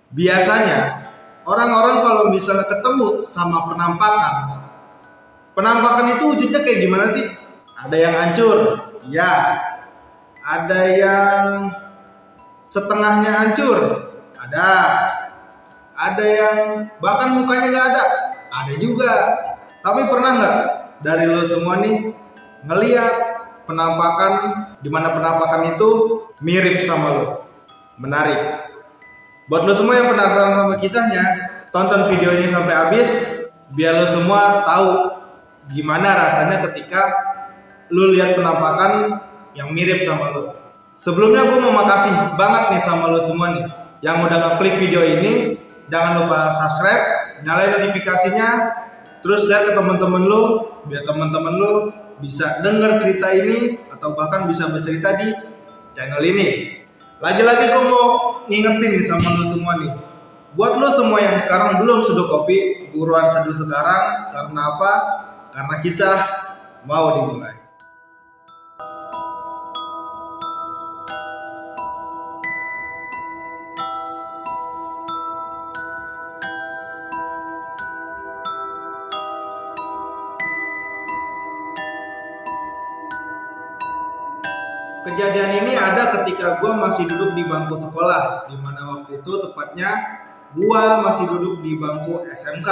Biasanya orang-orang kalau misalnya ketemu sama penampakan itu wujudnya kayak gimana sih? Ada yang hancur, ya. Ada yang setengahnya hancur, ada. Ada yang bahkan mukanya nggak ada juga. Tapi pernah nggak dari lo semua nih ngeliat penampakan di mana penampakan itu mirip sama lo? Menarik. Buat lo semua yang penasaran sama kisahnya, tonton video ini sampai habis biar lo semua tahu gimana rasanya ketika lo lihat penampakan yang mirip sama lo. Sebelumnya gue mau makasih banget nih sama lo semua nih yang udah ngeklik video ini. Jangan lupa subscribe, nyalain notifikasinya, terus share ke teman-teman lo biar teman-teman lo bisa denger cerita ini atau bahkan bisa bercerita di channel ini. Lagi-lagi gue mau ngingetin nih sama lo semua nih. Buat lo semua yang sekarang belum seduh kopi, buruan seduh sekarang. Karena apa? Karena kisah mau dimulai. Kejadian ini ada ketika gue masih duduk di bangku sekolah, di mana waktu itu tepatnya gue masih duduk di bangku SMK.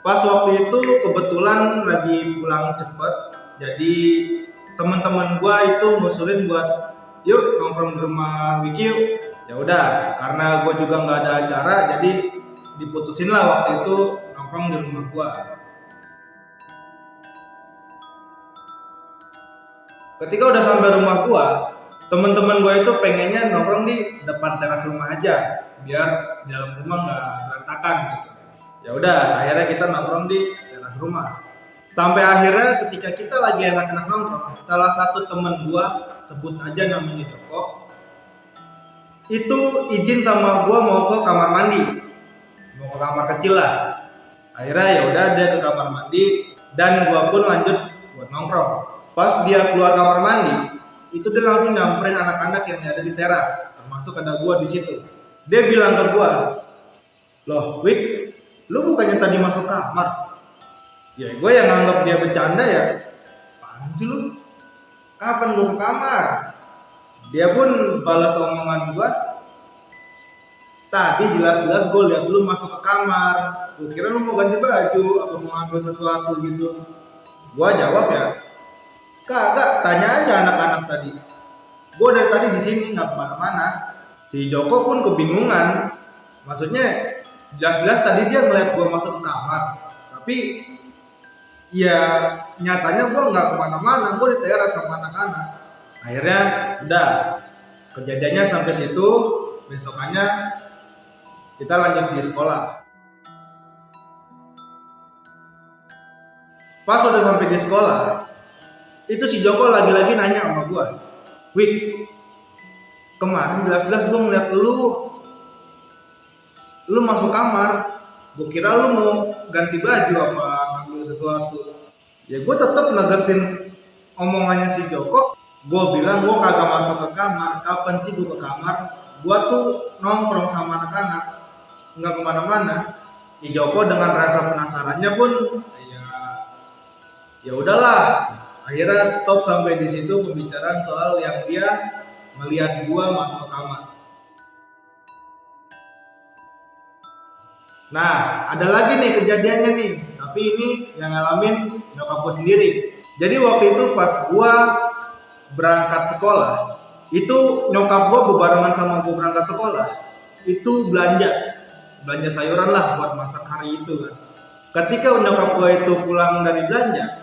Pas waktu itu kebetulan lagi pulang cepet, jadi teman-teman gue itu ngusulin buat yuk nongkrong di rumah Wiki yuk. Ya udah, karena gue juga nggak ada acara, jadi diputusin lah waktu itu nongkrong di rumah gue. Ketika udah sampai rumah gua, temen-temen gua itu pengennya nongkrong di depan teras rumah aja, biar di dalam rumah nggak berantakan gitu. Ya udah, akhirnya kita nongkrong di teras rumah. Sampai akhirnya ketika kita lagi enak-enak nongkrong, salah satu temen gua, sebut aja namanya Joko, itu izin sama gua mau ke kamar mandi, mau ke kamar kecil lah. Akhirnya ya udah dia ke kamar mandi dan gua pun lanjut buat nongkrong. Pas dia keluar kamar mandi, itu dia langsung nyamperin anak-anak yang ada di teras, termasuk ada gua di situ. Dia bilang ke gua, "Loh, Wik, lu bukannya tadi masuk kamar?" Ya, gue yang nganggap dia bercanda ya. "Apaan sih lu? Kapan gua ke kamar?" Dia pun balas omongan gua, "Tadi jelas-jelas gue lihat lu masuk ke kamar. Gue kira lu mau ganti baju atau mau ngambil sesuatu gitu." Gua jawab ya, "Kagak, tanya aja anak-anak tadi. Gue dari tadi di sini nggak kemana-mana." Si Joko pun kebingungan. Maksudnya jelas-jelas tadi dia ngeliat gue masuk ke kamar, tapi ya nyatanya gue nggak kemana-mana. Gue di teras sama anak-anak. Akhirnya udah kejadiannya sampai situ. Besokannya kita lanjut di sekolah. Pas udah sampai di sekolah, itu si Joko lagi-lagi nanya sama gue, "Wik, kemarin jelas-jelas gue ngeliat lu masuk kamar. Gue kira lu mau ganti baju apa ngambil sesuatu." Ya gue tetap negesin omongannya si Joko. Gue bilang gue kagak masuk ke kamar. Kapan sih gue ke kamar? Gue tuh nongkrong sama anak-anak, nggak kemana-mana. Si Joko dengan rasa penasarannya pun ya udahlah. Akhirnya stop sampai di situ pembicaraan soal yang dia melihat gua masuk ke kamar. Nah, ada lagi nih kejadiannya nih, tapi ini yang ngalamin nyokap gua sendiri. Jadi waktu itu pas gua berangkat sekolah, itu nyokap gua bebarengan sama gua berangkat sekolah, itu belanja sayuran lah buat masak hari itu kan. Ketika nyokap gua itu pulang dari belanja,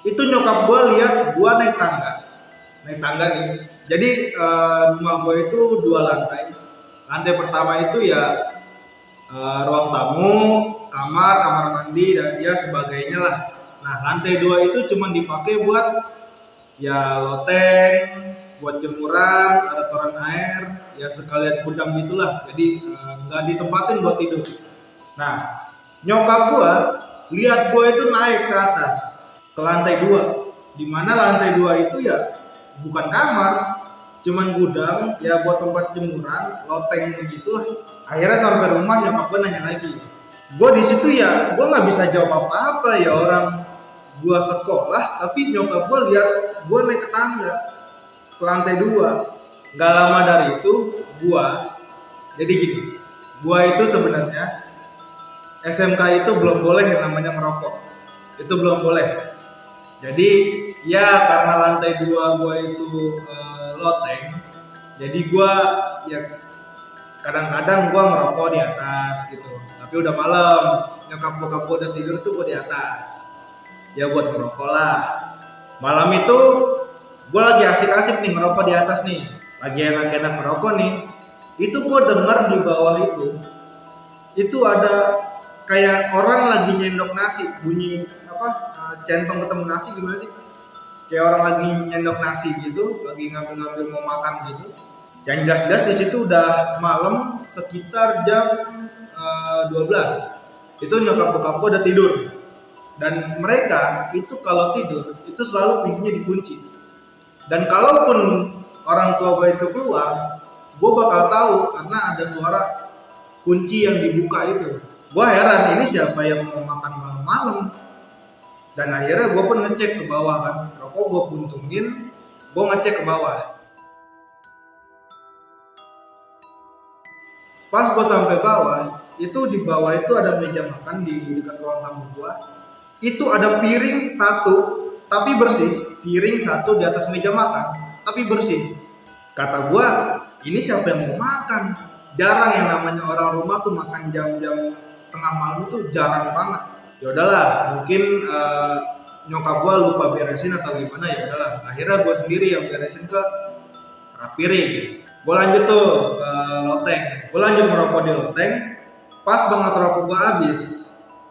itu nyokap gue lihat gue naik tangga nih. Jadi rumah gue itu 2 lantai. Lantai pertama itu ya ruang tamu, kamar mandi dan dia sebagainya lah. Nah, lantai 2 itu cuma dipakai buat ya loteng, buat jemuran, ada toren air, ya sekalian gudang gitulah. Jadi nggak ditempatin buat tidur. Nah, nyokap gue lihat gue itu naik ke atas ke lantai 2, di mana lantai 2 itu ya bukan kamar, cuman gudang ya buat tempat jemuran, loteng begitulah. Akhirnya sampai rumah nyokap gue nanya lagi. Gue di situ ya gue nggak bisa jawab apa-apa ya, orang gue sekolah tapi nyokap gue lihat gue naik ke tangga ke lantai 2. Gak lama dari itu gue, jadi gini, gue itu sebenarnya SMK itu belum boleh yang namanya ngerokok, itu belum boleh. Jadi ya karena lantai 2 gue itu loteng, jadi gue ya kadang-kadang gue ngerokok di atas gitu. Tapi udah malam, nyokap bokap gue udah tidur tuh gue di atas. Ya buat ngerokok lah. Malam itu gue lagi asik-asik nih ngerokok di atas nih, lagi enak-enak ngerokok nih. Itu gue denger di bawah itu ada kayak orang lagi nyendok nasi, bunyi apa? Centong ketemu nasi gimana sih? Kayak orang lagi nyendok nasi gitu, lagi ngambil-ngambil mau makan gitu. Yang jelas-jelas di situ udah malam sekitar jam 12. Itu nyokap bokap gue udah tidur. Dan mereka itu kalau tidur itu selalu pintunya dikunci. Dan kalaupun orang tua gue itu keluar, gue bakal tahu karena ada suara kunci yang dibuka itu. Gue heran ini siapa yang mau makan malam-malam. Dan akhirnya gue pun ngecek ke bawah kan, rokok gue puntungin, gue ngecek ke bawah. Pas gue sampai bawah, itu di bawah itu ada meja makan di dekat ruang tamu gue. Itu ada piring satu, tapi bersih. Piring satu di atas meja makan, tapi bersih. Kata gue, ini siapa yang mau makan? Jarang yang namanya orang rumah tuh makan jam-jam tengah malam itu jarang banget. Ya udahlah, mungkin nyokap gue lupa beresin atau gimana, ya udahlah. Akhirnya gue sendiri yang beresin ke rak piring. Gue lanjut tuh ke loteng. Gue lanjut merokok di loteng. Pas banget rokok gue habis,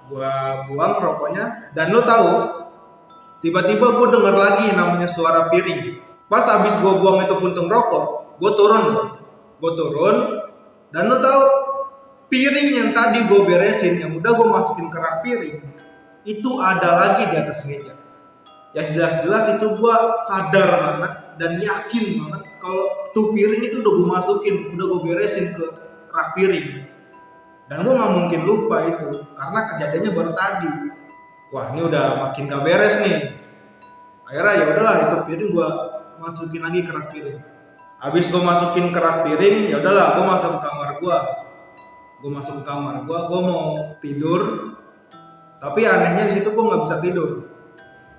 gue buang rokoknya. Dan lo tahu, tiba-tiba gue denger lagi namanya suara piring. Pas habis gue buang itu puntung rokok, gue turun dong. Gue turun. Dan lo tahu, piring yang tadi gue beresin, yang udah gue masukin ke rak piring, itu ada lagi di atas meja. Ya jelas-jelas itu gue sadar banget dan yakin banget kalau tuh piring itu udah gue masukin, udah gue beresin ke rak piring. Dan gue nggak mungkin lupa itu karena kejadiannya baru tadi. Wah ini udah makin gak beres nih. Akhirnya ya udahlah itu piring gue masukin lagi ke rak piring. Habis gue masukin ke rak piring, ya udahlah gue masuk ke kamar gue. Gue masuk ke kamar gue mau tidur. Tapi anehnya di situ gue nggak bisa tidur.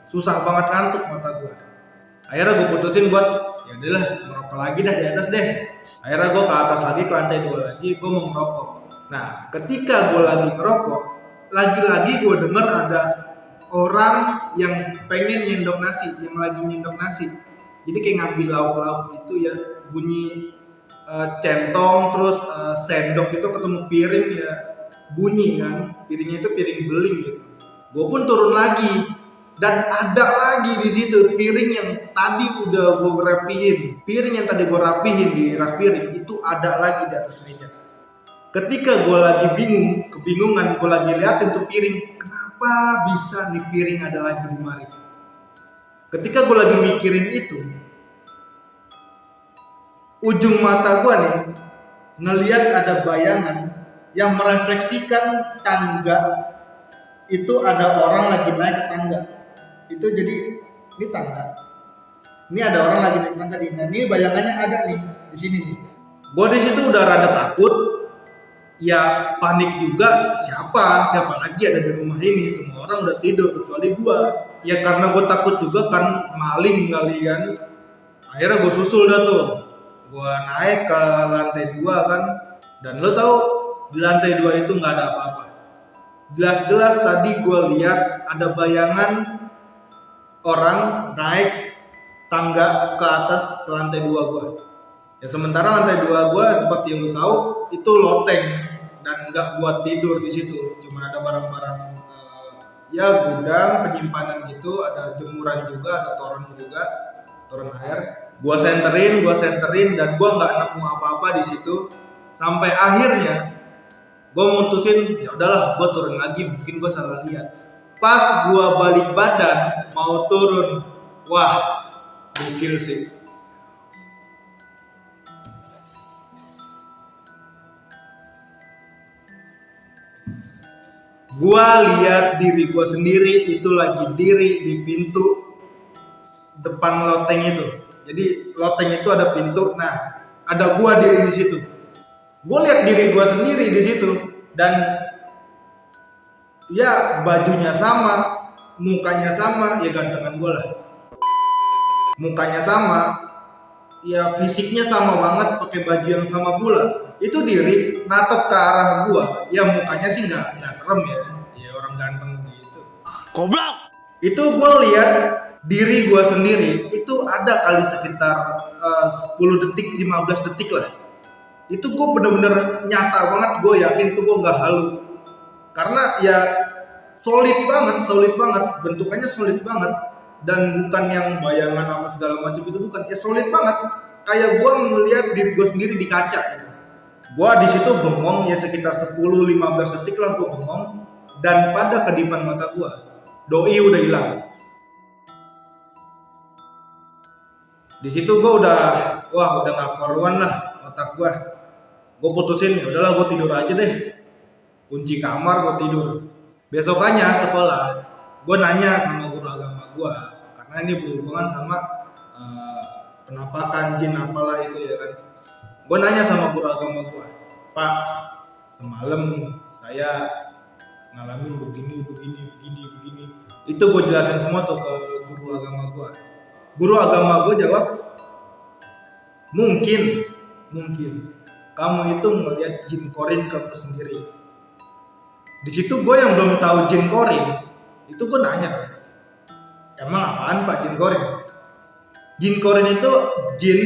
Susah banget ngantuk mata gue. Akhirnya gue putusin buat ya udahlah ngerokok lagi dah di atas deh. Akhirnya gue ke atas lagi, ke lantai 2 lagi, gue mau ngerokok. Nah ketika gue lagi ngerokok, lagi-lagi gue denger ada orang yang pengen nyendok nasi, yang lagi nyendok nasi. Jadi kayak ngambil lauk-lauk gitu ya, bunyi centong terus sendok itu ketemu piring ya bunyi kan, piringnya itu piring beling gitu. Gue pun turun lagi dan ada lagi di situ piring yang tadi udah gue rapihin, piring yang tadi gue rapihin di rak piring itu ada lagi di atas meja. Ketika gue lagi kebingungan, gue lagi liatin tuh piring, kenapa bisa nih piring ada lagi di mari? Ketika gue lagi mikirin itu, ujung mata gue nih ngelihat ada bayangan yang merefleksikan tangga. Itu ada orang lagi naik ke tangga. Itu jadi ini tangga. Ini ada orang lagi naik tangga di. Nah, ini bayangannya ada nih di sini nih. Gue di situ udah rada takut. Ya panik juga, siapa lagi ada di rumah ini, semua orang udah tidur kecuali gue. Ya karena gue takut juga kan maling kali kan. Akhirnya gue susul dah tuh. Gue naik ke lantai 2 kan. Dan lo tahu di lantai 2 itu nggak ada apa-apa. Jelas-jelas tadi gue lihat ada bayangan orang naik tangga ke atas ke lantai 2 gue. Ya sementara lantai 2 gue seperti yang lo tahu itu loteng dan nggak buat tidur di situ. Cuma ada barang-barang ya gudang penyimpanan gitu, ada jemuran juga, ada toren juga, toren air. Gua senterin dan gua nggak nemu apa-apa di situ. Sampai akhirnya gua mutusin ya udahlah gua turun lagi, mungkin gua salah lihat. Pas gua balik badan mau turun, wah gokil sih. Gua lihat diri gua sendiri itu lagi diri di pintu depan loteng itu. Jadi loteng itu ada pintu, nah ada gua diri di situ. Gua lihat diri gua sendiri di situ dan ya bajunya sama, mukanya sama, ya gantengan gua lah. Mukanya sama, ya fisiknya sama banget, pakai baju yang sama pula. Itu diri natap ke arah gua, ya mukanya sih nggak serem ya orang ganteng gitu. Goblok. Itu gua lihat diri gua sendiri itu ada kali sekitar 10 detik, 15 detik lah. Itu gua bener-bener nyata banget, gua yakin tuh gua nggak halu. Karena ya solid banget, bentukannya solid banget. Dan bukan yang bayangan apa segala macam, itu bukan, ya solid banget. Kayak gua melihat diri gua sendiri di kaca gitu. Gua di situ bengong ya sekitar 10-15 detik lah gua bengong, dan pada kedipan mata gua doi udah hilang. Di situ gua udah gak karuan lah otak gua. Gua putusin ya udahlah gua tidur aja deh. Kunci kamar gua tidur. Besokannya sekolah, gua nanya sama guru agama gua karena ini berhubungan sama penampakan jin apalah itu ya kan. Gue nanya sama guru agama gue, Pak, semalam saya ngalamin begini. Itu gue jelasin semua tuh ke guru agama gue. Guru agama gue jawab, mungkin kamu itu melihat jin korin kamu sendiri. Di situ gue yang belum tahu jin korin, itu gue nanya, emang apaan Pak jin korin? Jin korin itu jin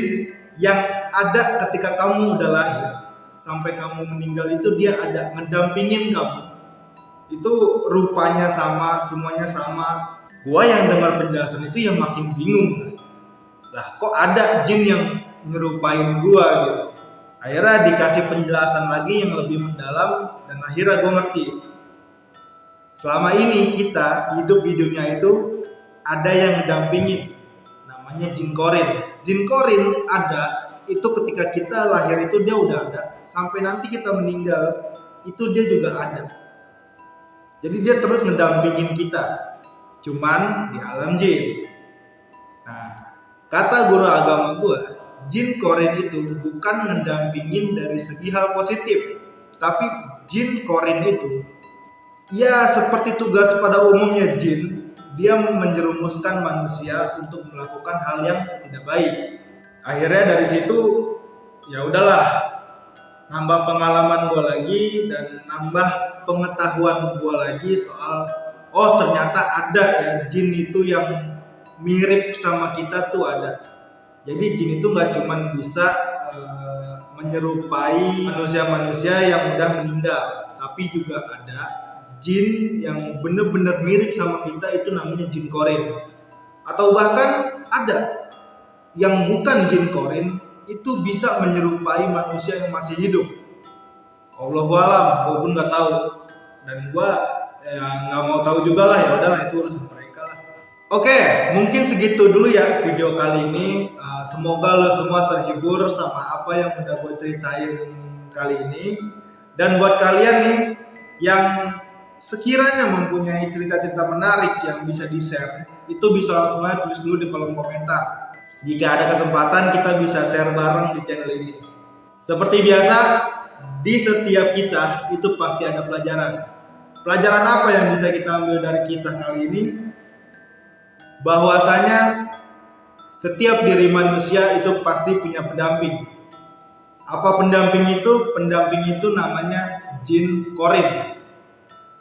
yang ada ketika kamu udah lahir sampai kamu meninggal, itu dia ada ngedampingin kamu. Itu rupanya sama, semuanya sama. Gua yang dengar penjelasan itu yang makin bingung. Lah kok ada jin yang nyerupain gua gitu. Akhirnya dikasih penjelasan lagi yang lebih mendalam dan akhirnya gua ngerti. Selama ini kita hidup di dunia itu ada yang ngedampingin, namanya jin korin. Jin korin ada itu ketika kita lahir itu dia udah ada, sampai nanti kita meninggal itu dia juga ada. Jadi dia terus ngedampingin kita, cuman di alam jin. Nah, kata guru agama gua, jin korin itu bukan ngedampingin dari segi hal positif, tapi jin korin itu ya seperti tugas pada umumnya jin, dia menjerumuskan manusia untuk melakukan hal yang tidak baik. Akhirnya dari situ ya udahlah, nambah pengalaman gue lagi dan nambah pengetahuan gue lagi soal ternyata ada ya jin itu yang mirip sama kita tuh ada. Jadi jin itu nggak cuma bisa menyerupai manusia-manusia yang udah meninggal, tapi juga ada jin yang bener-bener mirip sama kita, itu namanya jin korin. Atau bahkan ada yang bukan jin korin, itu bisa menyerupai manusia yang masih hidup. Allahualam, gue pun nggak tahu dan gue nggak mau tahu juga lah, ya udahlah itu urusan mereka lah. Oke, mungkin segitu dulu ya video kali ini. Semoga lo semua terhibur sama apa yang udah gue ceritain kali ini. Dan buat kalian nih yang sekiranya mempunyai cerita-cerita menarik yang bisa di-share, itu bisa langsung aja tulis dulu di kolom komentar. Jika ada kesempatan kita bisa share bareng di channel ini. Seperti biasa, di setiap kisah itu pasti ada pelajaran. Pelajaran apa yang bisa kita ambil dari kisah kali ini? Bahwasanya setiap diri manusia itu pasti punya pendamping. Apa pendamping itu? Pendamping itu namanya jin korin.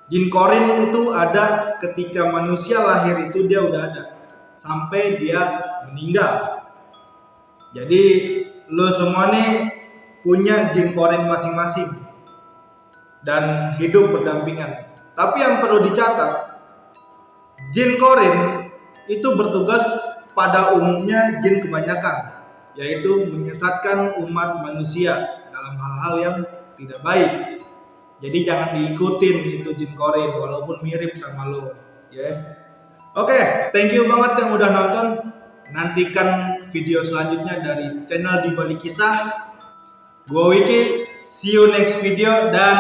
Jin korin itu ada ketika manusia lahir itu dia udah ada sampai dia meninggal. Jadi lo semua nih punya jin korin masing-masing dan hidup berdampingan. Tapi yang perlu dicatat, jin korin itu bertugas pada umumnya jin kebanyakan, yaitu menyesatkan umat manusia dalam hal-hal yang tidak baik. Jadi jangan diikutin itu jin korin walaupun mirip sama lo, ya. Oke, thank you banget yang udah nonton. Nantikan video selanjutnya dari channel Di Balik Kisah. Gua Wiki, see you next video dan